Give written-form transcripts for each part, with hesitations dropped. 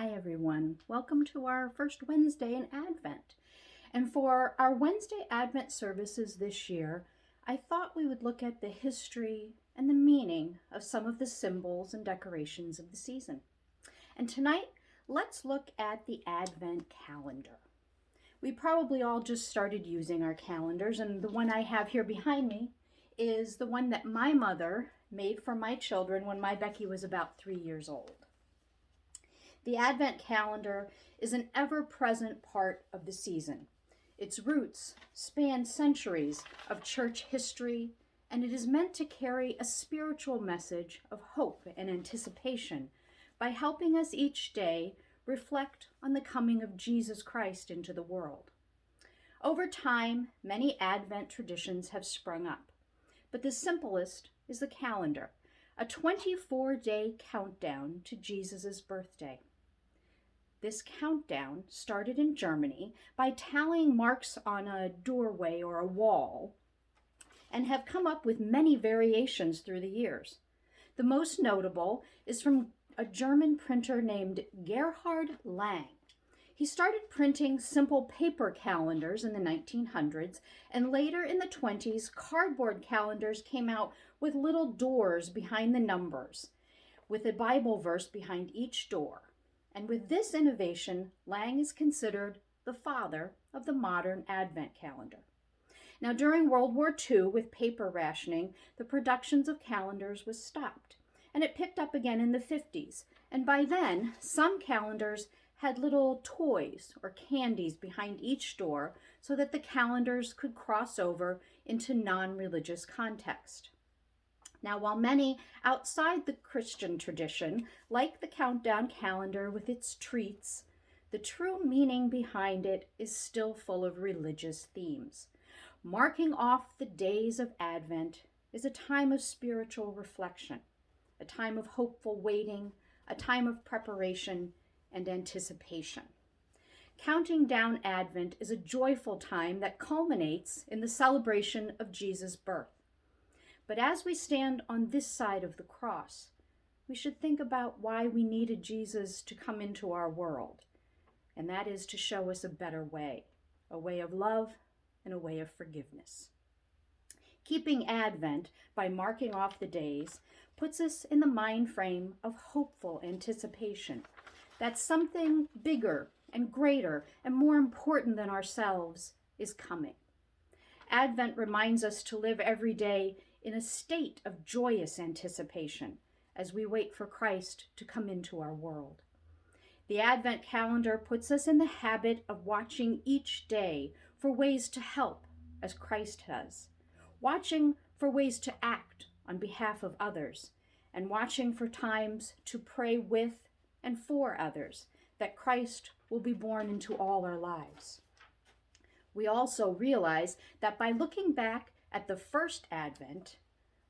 Hi everyone, welcome to our first Wednesday in Advent. And for our Wednesday Advent services this year, I thought we would look at the history and the meaning of some of the symbols and decorations of the season. And tonight, let's look at the Advent calendar. We probably all just started using our calendars, and the one I have here behind me is the one that my mother made for my children when my Becky was about 3 years old. The Advent calendar is an ever-present part of the season. Its roots span centuries of church history, and it is meant to carry a spiritual message of hope and anticipation by helping us each day reflect on the coming of Jesus Christ into the world. Over time, many Advent traditions have sprung up, but the simplest is the calendar, a 24-day countdown to Jesus' birthday. This countdown started in Germany by tallying marks on a doorway or a wall and have come up with many variations through the years. The most notable is from a German printer named Gerhard Lang. He started printing simple paper calendars in the 1900s, and later in the 20s, cardboard calendars came out with little doors behind the numbers, with a Bible verse behind each door. And with this innovation, Lang is considered the father of the modern Advent calendar. Now, during World War II, with paper rationing, the productions of calendars was stopped, and it picked up again in the 50s. And by then, some calendars had little toys or candies behind each door so that the calendars could cross over into non-religious context. Now, while many outside the Christian tradition like the countdown calendar with its treats, the true meaning behind it is still full of religious themes. Marking off the days of Advent is a time of spiritual reflection, a time of hopeful waiting, a time of preparation and anticipation. Counting down Advent is a joyful time that culminates in the celebration of Jesus' birth. But as we stand on this side of the cross, we should think about why we needed Jesus to come into our world, and that is to show us a better way, a way of love and a way of forgiveness. Keeping Advent by marking off the days puts us in the mind frame of hopeful anticipation that something bigger and greater and more important than ourselves is coming. Advent reminds us to live every day in a state of joyous anticipation as we wait for Christ to come into our world. The Advent calendar puts us in the habit of watching each day for ways to help as Christ does, watching for ways to act on behalf of others, and watching for times to pray with and for others, that Christ will be born into all our lives. We also realize that by looking back at the first Advent,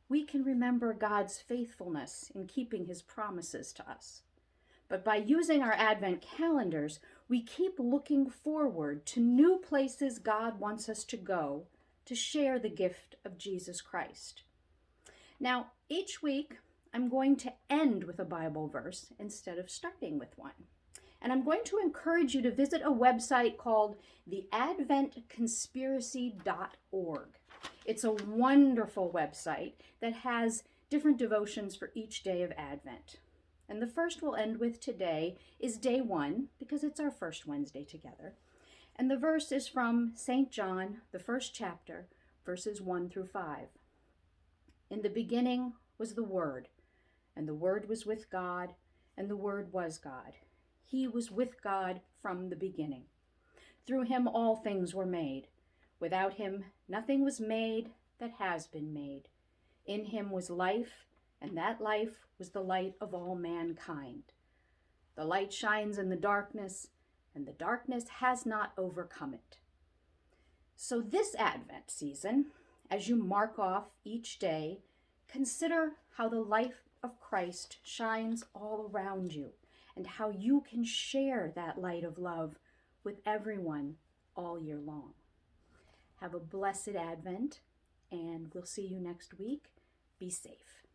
we can remember God's faithfulness in keeping his promises to us. But by using our Advent calendars, we keep looking forward to new places God wants us to go to share the gift of Jesus Christ. Now, each week, I'm going to end with a Bible verse instead of starting with one. And I'm going to encourage you to visit a website called theadventconspiracy.org. It's a wonderful website that has different devotions for each day of Advent. And the first we'll end with today is day 1, because it's our first Wednesday together. And the verse is from St. John, the first chapter, verses 1 through 5. In the beginning was the Word, and the Word was with God, and the Word was God. He was with God from the beginning. Through him all things were made. Without him nothing was made that has been made. In him was life, and that life was the light of all mankind. The light shines in the darkness, and the darkness has not overcome it. So this Advent season, as you mark off each day, consider how the life of Christ shines all around you, and how you can share that light of love with everyone all year long. Have a blessed Advent, and we'll see you next week. Be safe.